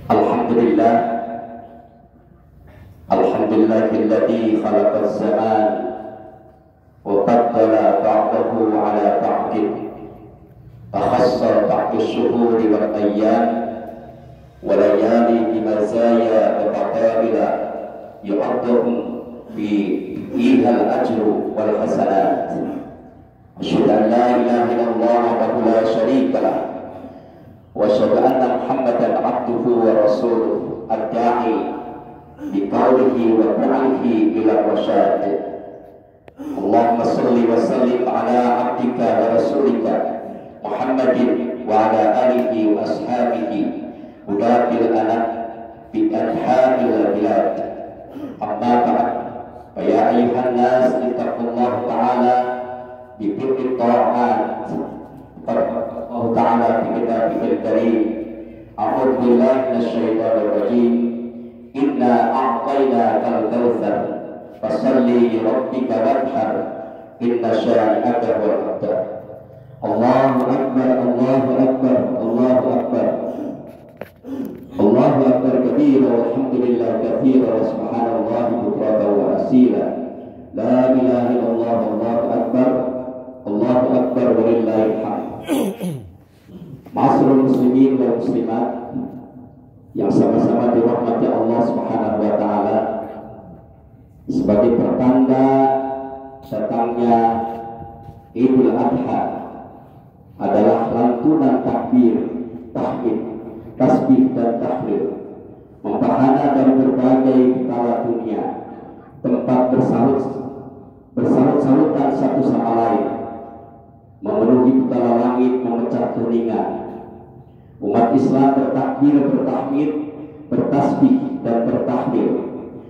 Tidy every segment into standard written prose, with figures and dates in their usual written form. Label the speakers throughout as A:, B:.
A: Alhamdulillah, alhamdulillahilladzi khalaqaz zaman wa qaddara ba'dahu ala ba'din fakhassa ba'dash shuhuri wal ayyam wa layali bimazaya wa fadaila yu'adduhum fi ihal ajru wal hasanat. Asyhadu an la ilaha illallah wahdahu la syarika lah wa asyhadu anna Muhammadan abduhu wa rasuluh ad-da'i biqaulihi wa fi'lihi ila rasyad. Allahumma shalli wa sallim ala abdika wa rasulika Muhammadin wa ala alihi wa ashabihi hudatil anam bi anhamil bilad. Amma ba'd, fa ya ayyuhan nas ittaqullaha ta'ala bi kulli ta'at. Allah ta'ala fi kitabihil karim. A'udzu billahi minasyaitonir rajim. Inna a'tainakal kautsar fasalli li rabbika wanhar inna syani'aka huwal abtar. Allahu akbar, Allahu akbar, Allahu akbar. Allahu akbar kabira walhamdulillah katsira wa subhanallahi bukratan wa asila. La ilaha illallah, Allahu akbar, Allahu akbar walillahil hamd. Ma'asyiral muslimin wal muslimat yang sama-sama dirahmati Allah Subhanahu wa taala, sebagai pertanda datangnya Idul Adha adalah lantunan takbir, tahmid, tasbih dan tahlil, membahana dari berbagai kepala dunia, tempat bersahut-sahutan satu sama lain, memenuhi kepala langit, memecah telinga. Umat Islam bertakbir, bertahmid, bertasbih dan bertahlil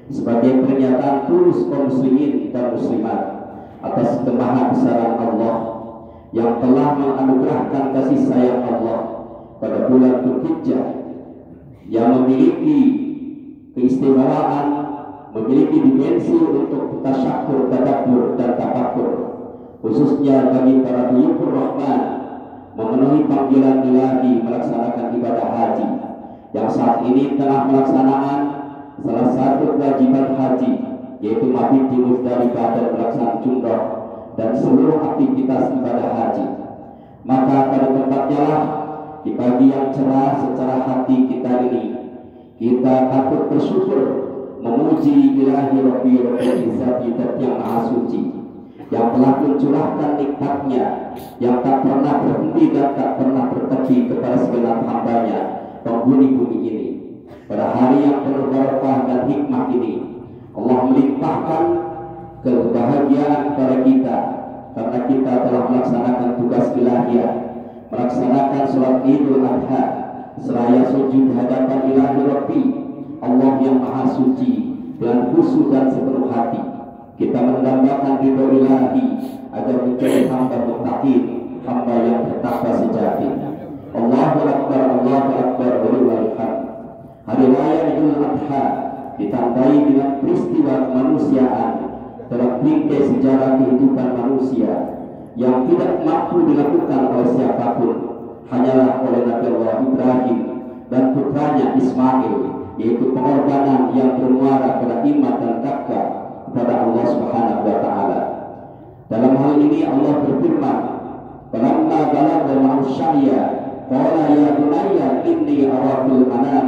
A: sebagai pernyataan tulus kaum muslimin dan muslimat atas kemahabesaran Allah yang telah menganugerahkan kasih sayang Allah pada bulan Dzulhijjah, yang memiliki keistimewaan, memiliki dimensi untuk tasyakur, tadabbur dan tafakkur, khususnya bagi para dhuyufur rahman, memenuhi panggilan ilahi melaksanakan ibadah haji yang saat ini telah melaksanakan salah satu kewajiban haji, yaitu mabit di Muzdalifah dan melaksanakan umrah dan seluruh aktivitas ibadah haji. Maka pada tempatnya lah di pagi yang cerah secara hati kita ini, kita patut bersyukur, memuji ilahi Rabbil Izzati yang maha suci, yang telah mencurahkan nikmatnya yang tak pernah berhenti dan tak pernah berhenti kepada segenap hambanya, penghuni bumi ini. Pada hari yang penuh barakah dan hikmah ini, Allah melimpahkan kebahagiaan kepada kita karena kita telah melaksanakan tugas ilahiyah, melaksanakan sholat Idul Adha seraya sujud hadapan ilahi Rabbi Allah yang maha suci dengan khusyuk dan sepenuh hati. Kita mendambakan ridho ilahi agar menjadi hamba muttaqin, hamba yang bertakwa sejati. Allahu akbar, Allahu akbar, walillahil hamd. Hari raya Idul Adha ditandai dengan peristiwa kemanusiaan dalam bingkai sejarah kehidupan manusia yang tidak mampu dilakukan oleh siapapun, hanyalah oleh Nabi Allah Ibrahim dan putranya Ismail, yaitu pengorbanan yang bermuara pada iman dan takwa kepada Allah Subhanahu wa taala. Dalam hal ini Allah berfirman, "Falamma balagha ma'asyya, qala ya bunayya inni ara fil manam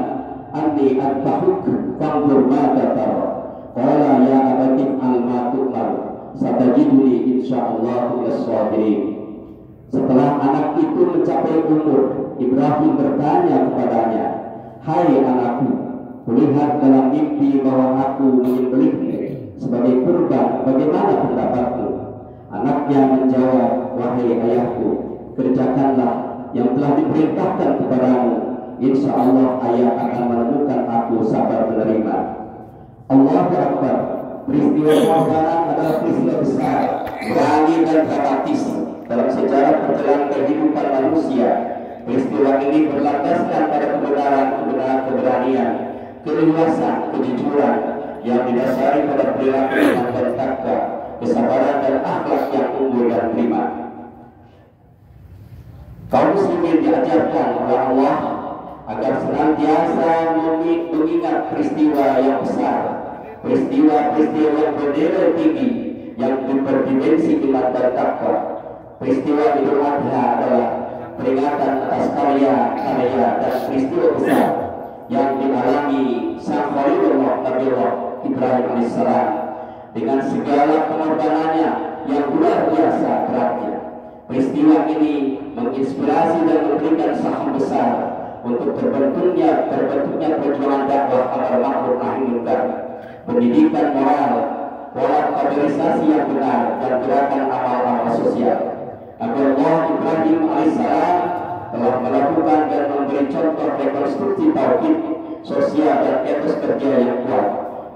A: anni adbahuk fanzur madza tara." Qala ya abati al ma tu'mar satajiduni insyaallah minas sabirin. Setelah anak itu mencapai umur, Ibrahim bertanya kepadanya, "Hai anakku, kulihat dalam mimpi bahwa aku menyembelihmu sebagai kurban, bagaimana pendapatmu?" Anaknya menjawab, "Wahai ayahku, kerjakanlah yang telah diperintahkan kepadamu. Insya Allah ayah akan menemukan aku sabar menerima." Allahu Akbar. Peristiwa pengorbanan adalah peristiwa besar, berani dan dramatis dalam sejarah perjalanan kehidupan manusia. Peristiwa ini berlandaskan pada keberanian, keleluasan, kejujuran yang didasari pada perilaku dan takwa, kesabaran dan akhlak yang unggul dan prima. Kaum muslimin diajarkan oleh Allah agar senantiasa mengingat peristiwa yang besar, peristiwa-peristiwa yang bernilai tinggi, yang berdimensi iman dan takwa. Peristiwa Idul Adha adalah peringatan atas karya-karya dan peristiwa besar yang dialami sang Khalilullah Nabiullah Ibrahim alaihissalam dengan segala pengorbanannya yang luar biasa beratnya. Peristiwa ini menginspirasi dan memberikan saham besar untuk terbentuknya perjuangan dakwah amar ma'ruf nahi munkar, pendidikan moral, pola kaderisasi yang benar, dan gerakan amal-amal sosial. Nabiullah Ibrahim alaihissalam telah melakukan dan memberi contoh rekonstruksi tauhid, sosial, dan etos kerja yang kuat.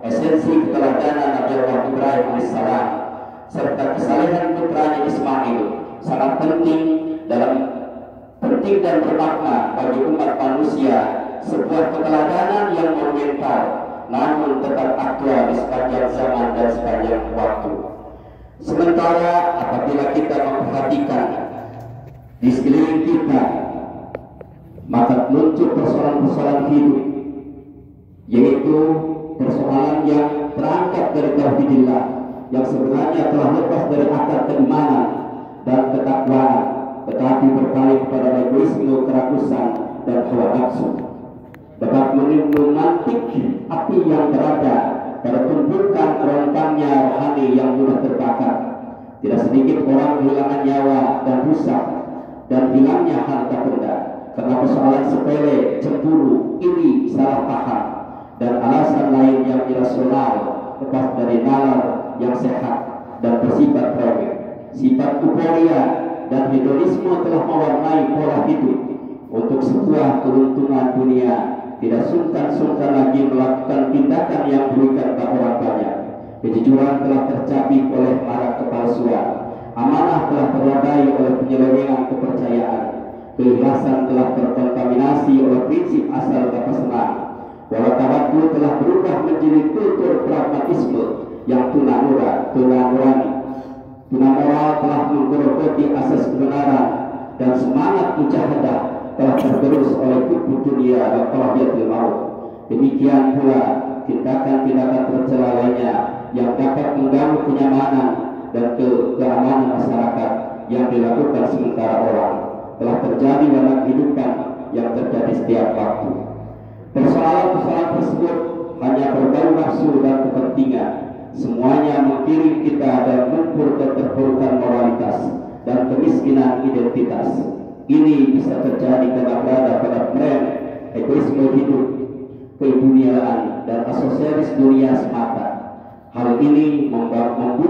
A: Esensi keteladanan Nabiullah Ibrahim alaihissalam serta kesalehan putranya Ismail sangat penting dan bermakna bagi umat manusia, sebuah keteladanan yang monumental namun tetap aktual di sepanjang zaman dan sepanjang waktu. Sementara apabila kita memperhatikan di sekeliling kita, maka muncul persoalan-persoalan hidup, yaitu persoalan yang berangkat dari tauhidillah, yang sebenarnya telah lepas dari akar keimanan dan ketakwaan, tetapi berpaling kepada egoisme, kerakusan, dan hawa nafsu. Dapat memantik api yang berada pada tumpukan kerontangnya rohani yang mudah terbakar. Tidak sedikit orang kehilangan nyawa dan rusak dan hilangnya harta benda karena persoalan sepele, cemburu, iri, salah paham, dan alasan lain yang irasional lepas dari nalar yang sehat dan bersifat remeh. Sifat euforia dan hedonisme telah mewarnai pola hidup. Untuk sebuah keuntungan dunia, tidak sungkan-sungkan lagi melakukan tindakan yang merugikan orang banyak. Kejujuran telah tercapik oleh marak kepalsuan, amanah telah terwadai oleh penyelewengan kepercayaan, keikhlasan telah terkontaminasi oleh prinsip asal kata senang, walau tawakkul telah berubah menjadi kultur pragmatisme yang tunanurani. Tunamoral telah menggerogoti asas kebenaran, dan semangat mujahadah telah tergerus oleh kubu dunia dan kalahiyatul maut. Demikian pula tindakan-tindakan tercela lainnya yang dapat mengganggu kenyamanan dan keamanan masyarakat yang dilakukan sementara orang telah terjadi dalam kehidupan yang terjadi setiap waktu. Persoalan-persoalan tersebut hanya berbau nafsu dan kepentingan. Semuanya menggiring kita dan mengukur keterpurukan moralitas dan kemiskinan identitas. Ini bisa terjadi karena berada pada tren egoisme hidup, keduniaan, dan asosialis dunia semata. Hal ini membungkam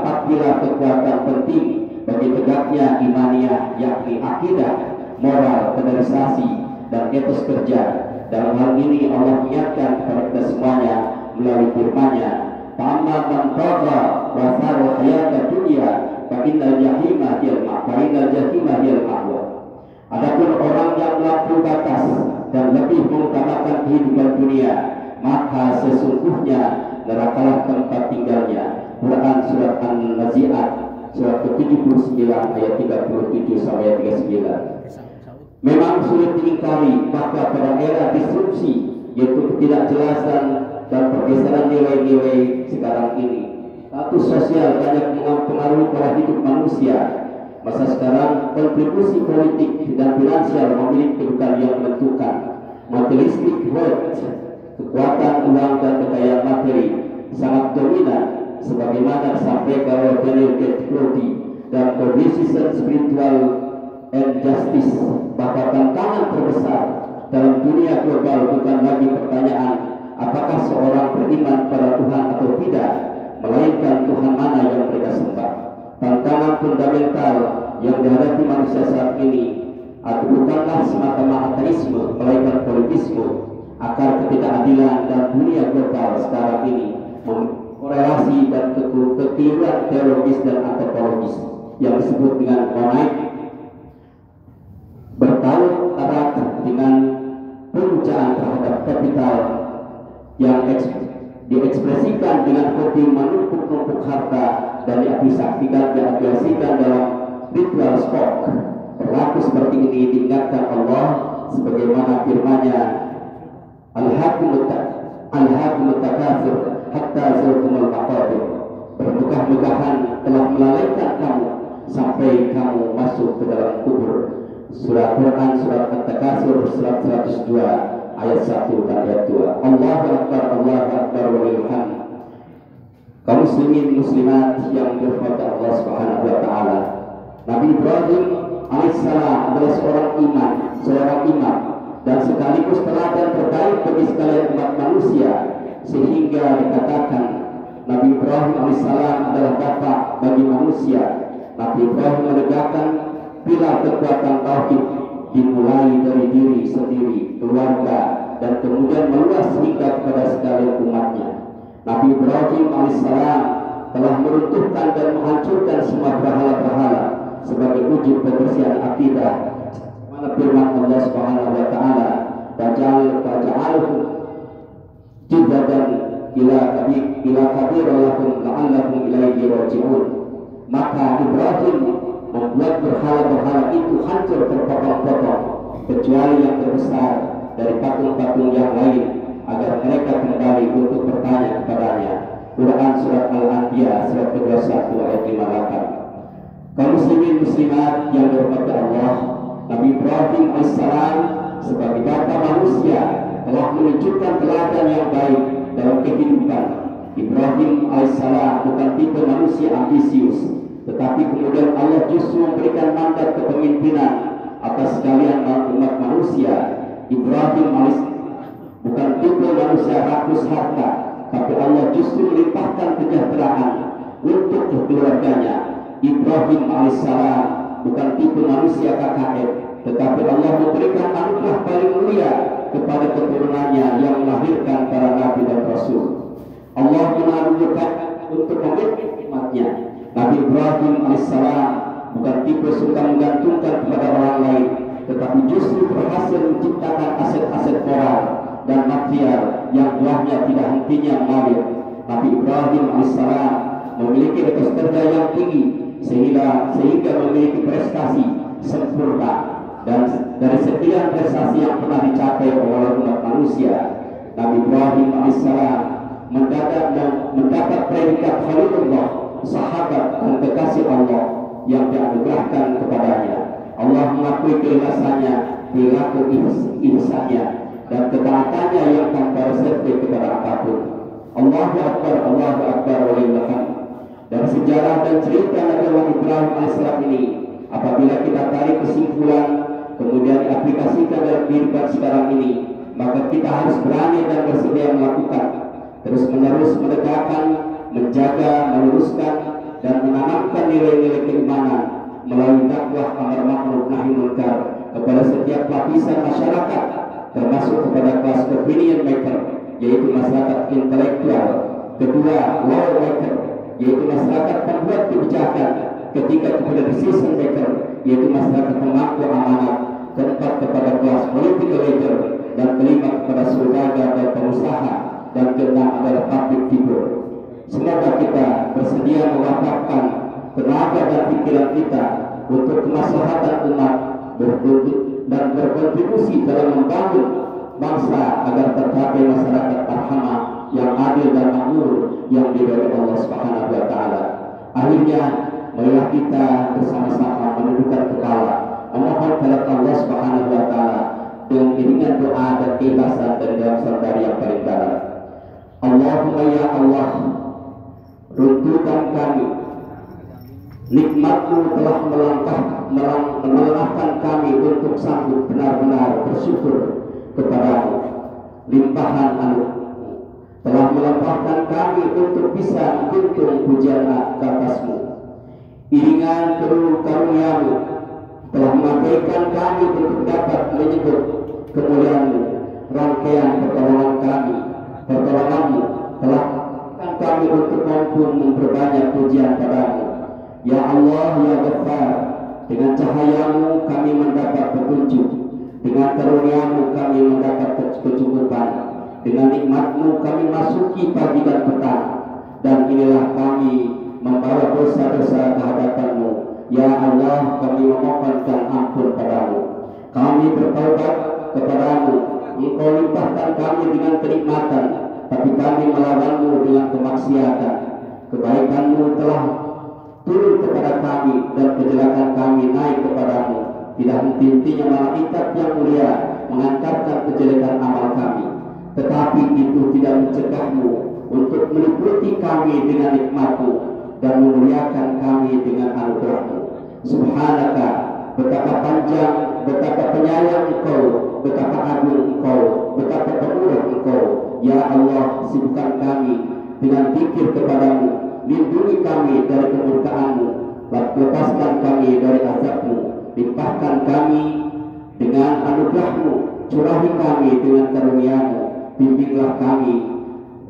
A: 4 pilar kekuatan penting bagi tegaknya imaniah, yakni akidah, moral, kaderisasi, dan etos kerja. Dalam hal ini Allah mengingatkan kepada kita semuanya melalui firman-Nya, "Fa'amma man tagha wa thara hayata dunya fa innal jahima hiyal ma'wa." Adapun orang yang melampaui batas dan lebih mengutamakan kehidupan dunia, maka sesungguhnya nerakalah tempat tinggalnya. Quran surat An-Nazi'at surat ke-79 ayat 37 sampai 39. Memang sulit diingkari bahwa pada era disrupsi, yaitu ketidakjelasan dan pergeseran nilai-nilai sekarang ini, status sosial banyak mempengaruhi pola hidup manusia. Masa sekarang kontribusi politik dan finansial memiliki kedudukan yang menentukan. Materialistic wealth, kekuatan uang dan kekayaan materi sangat dominan, sebagaimana disampaikan oleh Daniel Goldie dan Position Spiritual and Justice, bahwa tantangan terbesar dalam dunia global bukan lagi pertanyaan apakah seorang beriman pada Tuhan atau tidak, melainkan Tuhan mana yang mereka sembah. Tantangan fundamental yang dihadapi manusia saat ini bukanlah semata-mata ateisme, melainkan politisme. Akar ketidakadilan dan dunia global sekarang ini korelasi dan kekeliruan teologis dan antropologis yang disebut dengan monaik bertaut erat dengan pemujaan terhadap kapital yang diekspresikan dengan hobi menumpuk-numpuk harta dan diaplikasikan dalam ritual sport. Berlaku seperti ini diingatkan Allah sebagaimana firman-Nya, Al-Haqq alhaakumut takatsur hatta zurtumul maqabir. Bermegah-megahan telah melalaikan kamu sampai kamu masuk ke dalam kubur. Surah Quran surat At-Takatsur surat 102 ayat 1 dan ayat 2. Allahu Akbar, Allahu Akbar walillahil hamd. Kaum muslimin muslimat yang dirahmati Allah Subhanahu wa taala. Nabi Ibrahim alaihissalam adalah seorang imam dan sekaligus teladan terbaik bagi sekalian umat manusia, sehingga dikatakan Nabi Ibrahim alaihissalam adalah bapak bagi manusia. Nabi Ibrahim menegakkan pilar kekuatan tauhid dimulai dari diri sendiri, keluarga, dan kemudian meluas hingga kepada sekalian umatnya. Nabi Ibrahim alaihissalam telah meruntuhkan dan menghancurkan semua berhala-berhala sebagai wujud pembersihan akidah. Mana firman Allah Subhanahu wa taala, "Faja'alhu jiddan ila kabir lakum la'allakum ilaihi raji'un." Maka Ibrahim membuat berhala-berhala itu hancur terpotong-potong, kecuali yang terbesar dari patung-patung yang lain, agar mereka kembali untuk bertanya kepadanya. Quran surat Al-Anbiya surat 21 ayat 58. Kaum muslimin muslimat yang dirahmati Allah, Nabi Ibrahim alaihissalam sebagai bapa manusia telah menunjukkan teladan yang baik dalam kehidupan. Ibrahim alaihissalam bukan tipe manusia ambisius, tetapi kemudian Allah justru memberikan mandat kepemimpinan atas sekalian umat manusia. Ibrahim alaihissalam bukan tipe manusia rakus harta, tapi Allah justru melimpahkan kesejahteraan untuk keluarganya. Ibrahim alaihissalam bukan tipe manusia KKR, tetapi Allah memberikan anugerah paling mulia kepada keturunannya yang melahirkan para nabi dan rasul. Allah menganugerahkan untuk memimpin umatnya. Nabi Ibrahim alaihissalam bukan tipe suka menggantungkan kepada orang lain, tetapi justru berhasil menciptakan aset-aset moral dan material yang buahnya tidak hentinya mengalir. Nabi Ibrahim alaihissalam memiliki etos kerja yang tinggi sehingga memiliki prestasi sempurna, dan dari sekian prestasi yang pernah dicapai oleh umat manusia, Nabi Ibrahim alaihissalam mendapat predikat Khalilullah, sahabat dan kekasih Allah yang dianugerahkan kepadanya. Allah mengakui keikhlasannya, perilaku ihsannya, dan ketaatannya yang tanpa reserve kepada apapun. Allahu Akbar, Allahu Akbar walillahil hamd. Dari sejarah dan cerita Nabi Ibrahim alaihissalam ini, apabila kita tarik kesimpulan kemudian diaplikasikan dalam kehidupan sekarang ini, maka kita harus berani dan bersedia melakukan, terus menerus menegakkan, menjaga, meluruskan, dan menanamkan nilai-nilai keimanan melalui dakwah amar ma'ruf nahi munkar kepada setiap lapisan masyarakat, termasuk kepada kelas opinion maker, yaitu masyarakat intelektual. Kedua, law maker, yaitu masyarakat pembuat kebijakan. Ketiga, kepada decision maker, yaitu masyarakat pemangku amanat. Keempat, kepada kelas political leader, dan kelima kepada saudagar dan pengusaha, dan keenam adalah public figure. Semoga kita bersedia mewakafkan tenaga dan pikiran kita untuk kemaslahatan umat, dan berkontribusi dalam membangun bangsa agar tercapai masyarakat marhamah yang adil dan makmur yang diridhoi Allah Subhanahu wa taala. Akhirnya, marilah kita bersama-sama menundukkan kepala, memohon kepada Allah Subhanahu wa taala dengan iringan doa dan keikhlasan dari dalam saudari yang paling dalam. Allahumma ya Allah, runtuhkan kami. Nikmat-Mu telah melelahkan kami untuk sanggup benar-benar bersyukur kepada-Mu. Limpahan anugerah-Mu telah melempahkan kami untuk bisa menghitung pujian ke atas-Mu. Iringan karunia-Mu telah mengabaikan kami untuk dapat menyebut kemuliaan-Mu. Rangkaian pertolongan-Mu telah kami untuk mampu memperbanyak pujian padamu. Ya Allah, ya Ghaffar, dengan cahaya-Mu kami mendapat petunjuk, dengan karunia-Mu kami mendapat kecukupan, dengan nikmat-Mu kami masuki pagi dan petang, dan inilah kami membawa dosa-dosa kehadapan-Mu. Ya Allah, kami memohonkan ampun padamu. Kami bertaubat kepadamu Engkau limpahkan kami dengan kenikmatan, tapi kami melawanmu dengan kemaksiatan. Kebaikanmu telah turun kepada kami dan kejelekan kami naik kepadamu. Tidak henti-hentinya malaikat yang mulia mengantarkan kejelekan amal kami, tetapi itu tidak mencegahmu untuk meliputi kami dengan nikmat-Mu dan memuliakan kami dengan anugerah-Mu. Subhanaka, betapa panjang, betapa penyayang Engkau, betapa agung Engkau, betapa pemurah Engkau. Ya Allah, sibukkan kami dengan zikir kepadamu, lindungi kami dari kemurkaan-Mu, lepaskan kami dari azab-Mu, limpahkan kami dengan anugerah-Mu, curahi kami dengan karunia-Mu, bimbinglah kami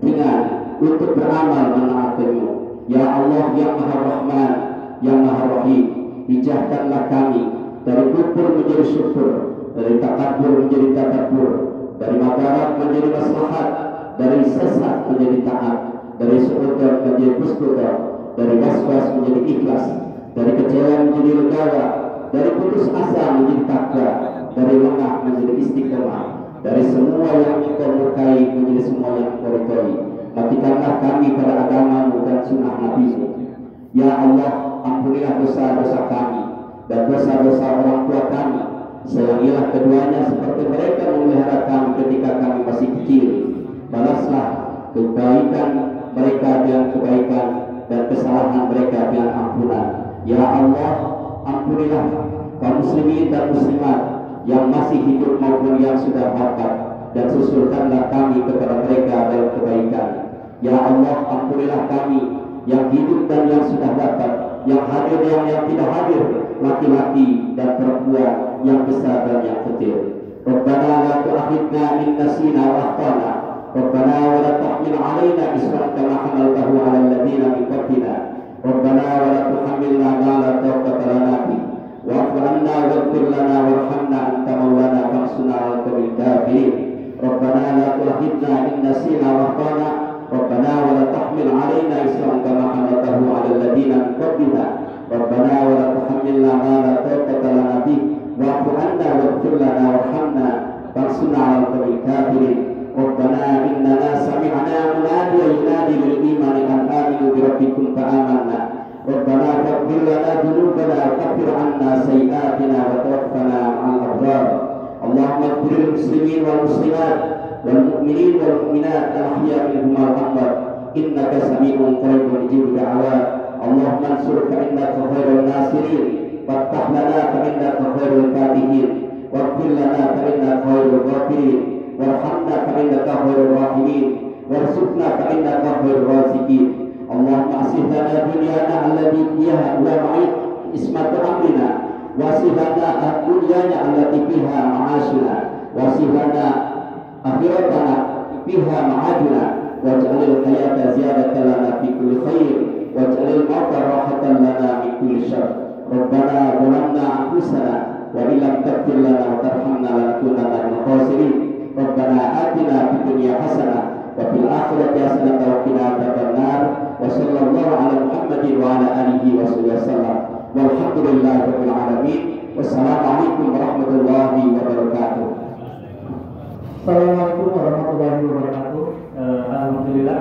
A: dengan untuk beramal menaati-Mu. Ya Allah yang Maha Rahman, yang Maha Rahim, hijahkanlah kami dari kufur menjadi syukur, dari takabur menjadi tadabbur, dari madarat menjadi maslahat, dari sesat menjadi taat, dari suudzon menjadi husnudzon, dari waswas menjadi ikhlas, dari kecewa menjadi legawa, dari putus asa menjadi takwa, dari lengah menjadi istiqomah, dari semua yang Engkau murkai menjadi semua yang Engkau ridhoi. Matikanlah kami pada agama-Mu dan sunnah Nabi-Mu. Ya Allah, ampunilah dosa-dosa kami dan dosa-dosa orang tua kami. Sayangilah keduanya seperti mereka memelihara kami ketika kami masih kecil. Balaslah kebaikan mereka dengan kebaikan dan kesalahan mereka dengan ampunan. Ya Allah, ampunilah kaum muslimin dan muslimat yang masih hidup maupun yang sudah wafat, dan susulkanlah kami kepada mereka dalam kebaikan. Ya Allah, ampunilah kami yang hidup dan yang sudah wafat, yang hadir dan yang tidak hadir, laki-laki dan perempuan, yang besar dan yang kecil. Rabbana la tu'akhidna in nasina wa akhtana. Rabbana wa la tahmil 'alaina isran kama hamaltahu 'alal ladzina min qablina. Rabbana wa la tuhammilna ma la taqata lana bih. Wa'fu 'anna waghfir lana warhamna anta maulana fansurna 'alal qawmil kafirin. Rabbana la tu'akhidna in nasina wa akhtana. Rabbana wa la tahmil 'alaina isran kama hamaltahu 'alal ladzina min qablina. Rabbana wa la tuhammilna ma la taqata lana bih. Wa'fu 'anna waghfir lana warhamna fansurna 'alal qawmil kafirin. Rabbana innana sami'na munadiyan yunadi lil imani an aminu bi rabbikum fa amanna. Rabbana faghfir lana dhunubana wa kaffir 'anna sayyi'atina wa tawaffana ma'al abrar. Allahumma ighfir lil muslimin wal muslimat wal mu'minin wal mu'minat al-ahya'i minhum wal amwat innaka sami'un qaribun mujibud da'awat. Allahumma ansur fa innaka khairun nasirin waftah lana fa innaka khairul fatihin waghfir lana fa innaka khairul ghafirin warhamna fa innaka khairur rahimin warzuqna fa innaka khairur raziqin. Allahumma aslih lana dunyana allati fiha wa ma'id ismatu amrina wasih lana dunyana allati fiha ma'ashuna wasih lana akhiratana fiha ma'aduna waj'alil hayata ziyadatan lana fi kulli khair waj'alil mauta rahatan lana min kulli syarr. Rabbana zalamna anfusana wa illam taghfir lana wa tarhamna lanakunanna minal khasirin. Rabbana atina fid dunya hasanah wa fil akhirati hasanah wa qina adzabannar. Wa sallallahu ala Muhammadin wa ala alihi wa sallam. Walhamdulillahi rabbil alamin. Wassalamualaikum warahmatullahi wabarakatuh.
B: Assalamualaikum warahmatullahi wabarakatuh. Alhamdulillah.